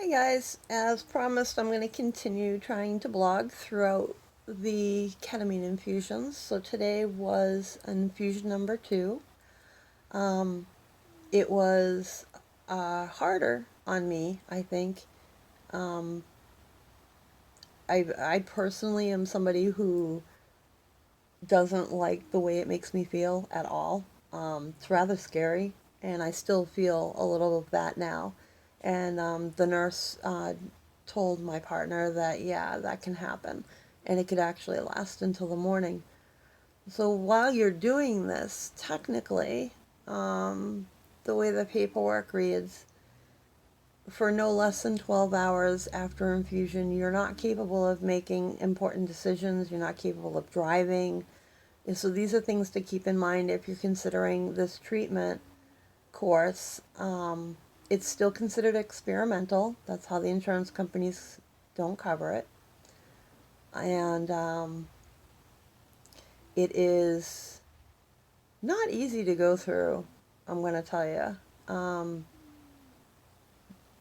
Hi guys, as promised, I'm going to continue trying to blog throughout the ketamine infusions. So today was infusion number 2. Um, it was harder on me, I think. Um, I personally am somebody who doesn't like the way it makes me feel at all. It's rather scary, and I still feel a little of that now. And the nurse told my partner that, yeah, that can happen, and it could actually last until the morning. So while you're doing this, technically, the way the paperwork reads, for no less than 12 hours after infusion, you're not capable of making important decisions, you're not capable of driving. And so these are things to keep in mind if you're considering this treatment course. It's still considered experimental. That's how the insurance companies don't cover it. And it is not easy to go through, I'm going to tell you.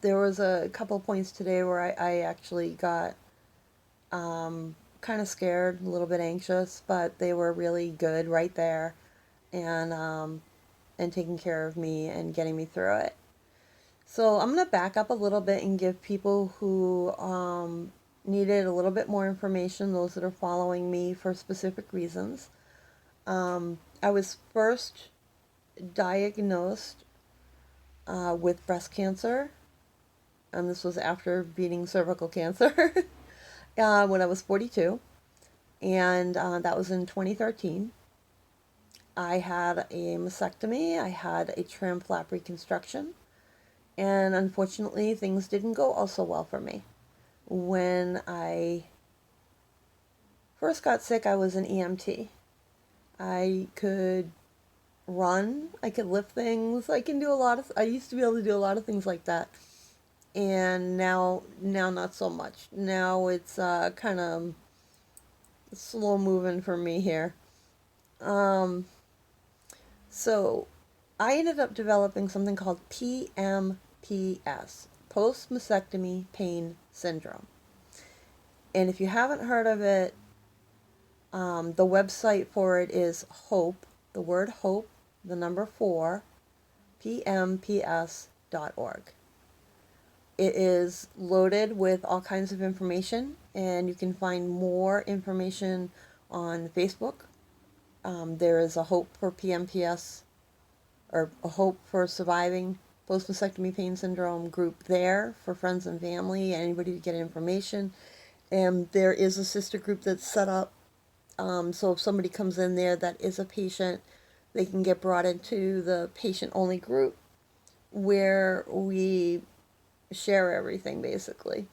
There was a couple points today where I actually got kind of scared, a little bit anxious, but they were really good right there and taking care of me and getting me through it. So I'm going to back up a little bit and give people who needed a little bit more information, those that are following me for specific reasons. I was first diagnosed with breast cancer, and this was after beating cervical cancer when I was 42, and that was in 2013. I had a mastectomy, I had a tram flap reconstruction, and unfortunately, things didn't go also well for me. When I first got sick, I was an EMT. I could run, I could lift things, I used to be able to do a lot of things like that. And now not so much. Now it's kind of slow moving for me here. Um, so I ended up developing something called PMPS, post-mastectomy pain syndrome. And if you haven't heard of it, the website for it is HOPE, the word HOPE, the number 4, pmps.org. It is loaded with all kinds of information, and you can find more information on Facebook. There is a Hope for PMPS, or a Hope for Surviving Post-Mastectomy Pain Syndrome group there for friends and family, anybody to get information. And there is a sister group that's set up. So if somebody comes in there that is a patient, they can get brought into the patient-only group where we share everything, basically.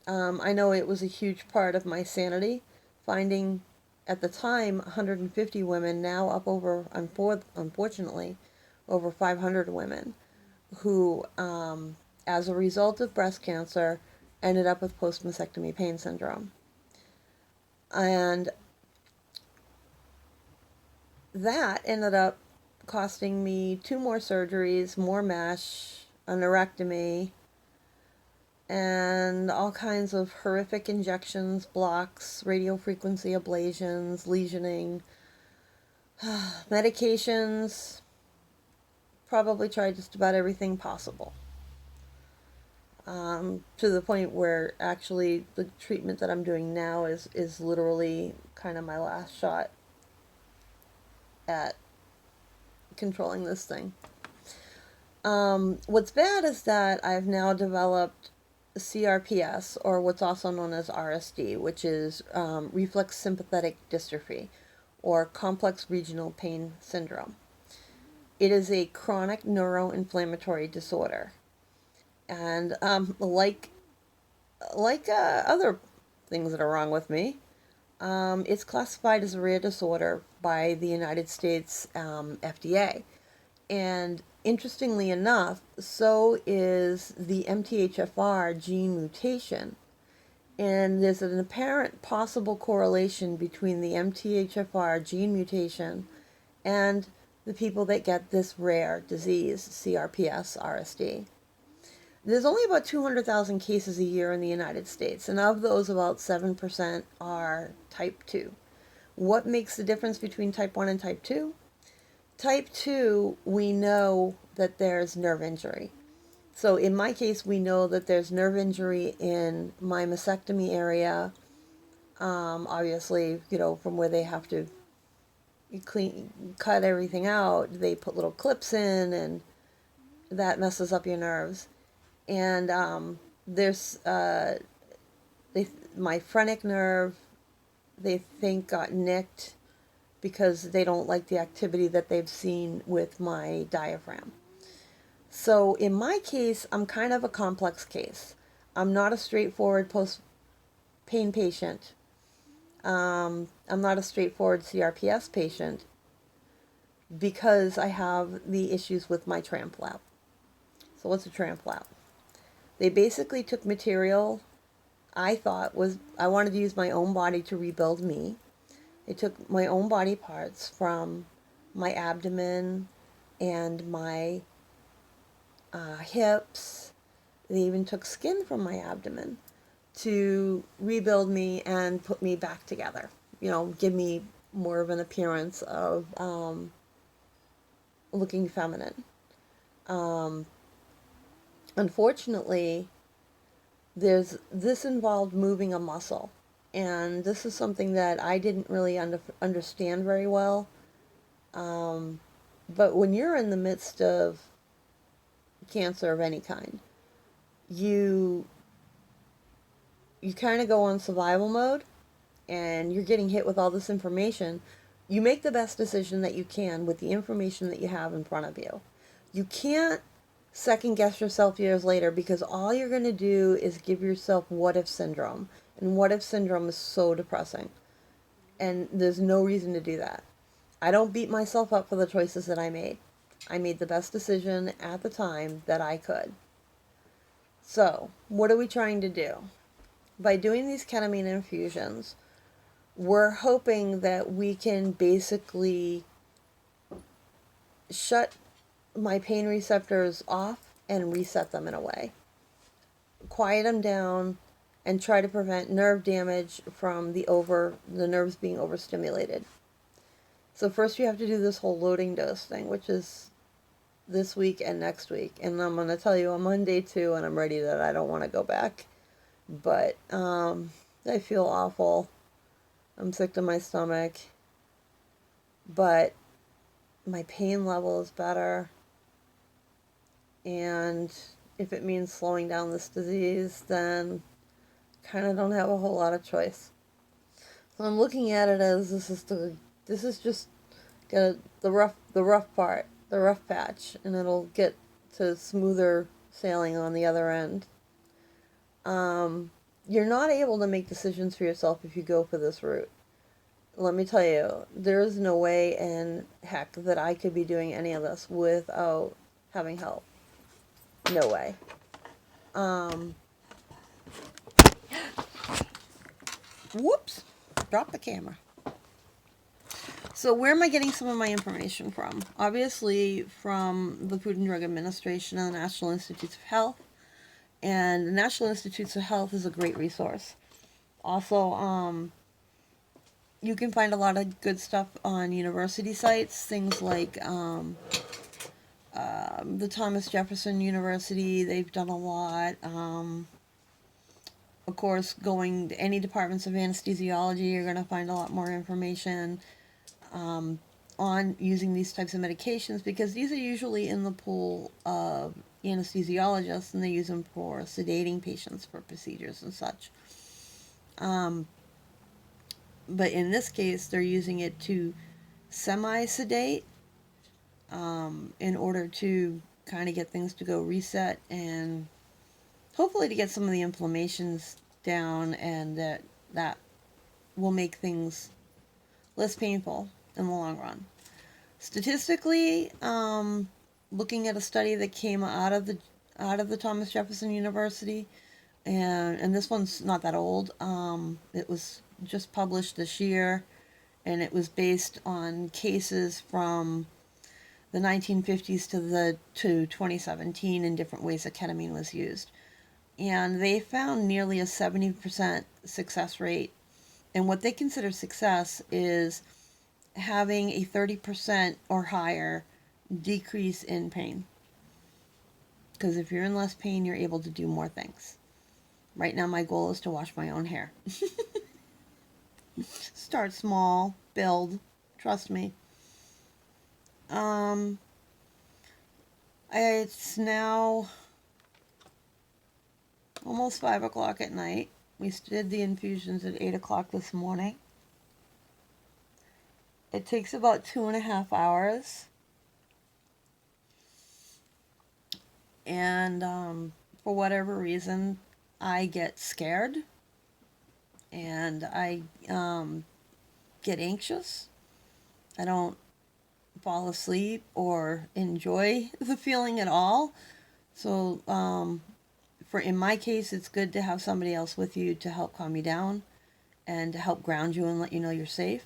I know it was a huge part of my sanity, finding at the time 150 women, now up over, unfortunately, over 500 women who, as a result of breast cancer, ended up with post-mastectomy pain syndrome. And that ended up costing me 2 more surgeries, more mesh, a neurectomy, and all kinds of horrific injections, blocks, radiofrequency ablations, lesioning, medications. Probably tried just about everything possible. To the point where actually the treatment that I'm doing now is literally kind of my last shot at controlling this thing. What's bad is that I've now developed CRPS, or what's also known as RSD, which is reflex sympathetic dystrophy, or complex regional pain syndrome. It is a chronic neuroinflammatory disorder, and other things that are wrong with me, it's classified as a rare disorder by the United States FDA. And interestingly enough, so is the MTHFR gene mutation. And there's an apparent possible correlation between the MTHFR gene mutation and the people that get this rare disease, CRPS RSD. there's only about 200,000 cases a year in the United States, and of those, about 7% are type 2. What makes the difference between type 1 and type 2? Type 2, we know that there's nerve injury. So in my case, we know that there's nerve injury in my mastectomy area. Obviously, from where they have to cut everything out, they put little clips in, and that messes up your nerves. And there's my phrenic nerve, they think got nicked because they don't like the activity that they've seen with my diaphragm. So in my case, I'm kind of a complex case. I'm not a straightforward post-pain patient. I'm not a straightforward CRPS patient because I have the issues with my tram flap. So what's a tram flap? They basically took material I wanted to use my own body to rebuild me. They took my own body parts from my abdomen and my hips. They even took skin from my abdomen to rebuild me and put me back together. Give me more of an appearance of looking feminine. Unfortunately, this involved moving a muscle, and this is something that I didn't really understand very well. But when you're in the midst of cancer of any kind, you kind of go on survival mode, and you're getting hit with all this information. You make the best decision that you can with the information that you have in front of you. You can't second guess yourself years later, because all you're going to do is give yourself what if syndrome. And what if syndrome is so depressing. And there's no reason to do that. I don't beat myself up for the choices that I made. I made the best decision at the time that I could. So, what are we trying to do? By doing these ketamine infusions, we're hoping that we can basically shut my pain receptors off and reset them in a way. Quiet them down and try to prevent nerve damage from the nerves being overstimulated. So first you have to do this whole loading dose thing, which is this week and next week. And I'm going to tell you, I'm on day 2 and I'm ready that I don't want to go back. But I feel awful. I'm sick to my stomach. But my pain level is better. And if it means slowing down this disease, then kind of don't have a whole lot of choice. So I'm looking at it as this is just the rough part, the rough patch, and it'll get to smoother sailing on the other end. You're not able to make decisions for yourself if you go for this route. Let me tell you, there is no way in heck that I could be doing any of this without having help. No way. Whoops, dropped the camera. So where am I getting some of my information from? Obviously from the Food and Drug Administration and the National Institutes of Health. And the National Institutes of Health is a great resource. Also, you can find a lot of good stuff on university sites, things like the Thomas Jefferson University. They've done a lot. Of course, going to any departments of anesthesiology, you're going to find a lot more information on using these types of medications, because these are usually in the pool of anesthesiologists, and they use them for sedating patients for procedures and such. But in this case, they're using it to semi-sedate in order to kind of get things to go reset, and hopefully to get some of the inflammations down, and that will make things less painful in the long run. Statistically, looking at a study that came out of the Thomas Jefferson University, and this one's not that old. It was just published this year, and it was based on cases from the 1950s to 2017 in different ways that ketamine was used. And they found nearly a 70% success rate. And what they consider success is having a 30% or higher decrease in pain. Because if you're in less pain, you're able to do more things. Right now, my goal is to wash my own hair. Start small, build, trust me. It's now almost 5 o'clock at night. We did the infusions at 8 o'clock this morning. It takes about 2.5 hours. And for whatever reason, I get scared and I get anxious. I don't fall asleep or enjoy the feeling at all. So, in my case, it's good to have somebody else with you to help calm you down and to help ground you and let you know you're safe.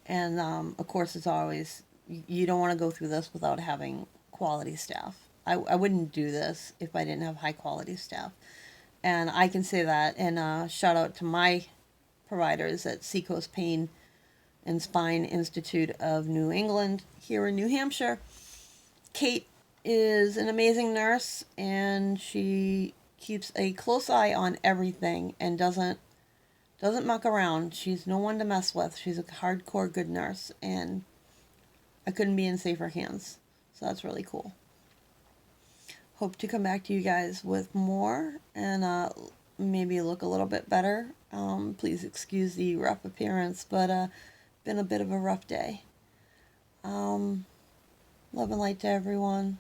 And of course, it's always, you don't want to go through this without having quality staff. I wouldn't do this if I didn't have high quality staff. And I can say that, and shout out to my providers at Seacoast Pain and Spine Institute of New England here in New Hampshire. Kate is an amazing nurse, and she keeps a close eye on everything and doesn't muck around. She's no one to mess with. She's a hardcore good nurse, and I couldn't be in safer hands. So that's really cool. Hope to come back to you guys with more and maybe look a little bit better. Please excuse the rough appearance, but been a bit of a rough day. Love and light to everyone.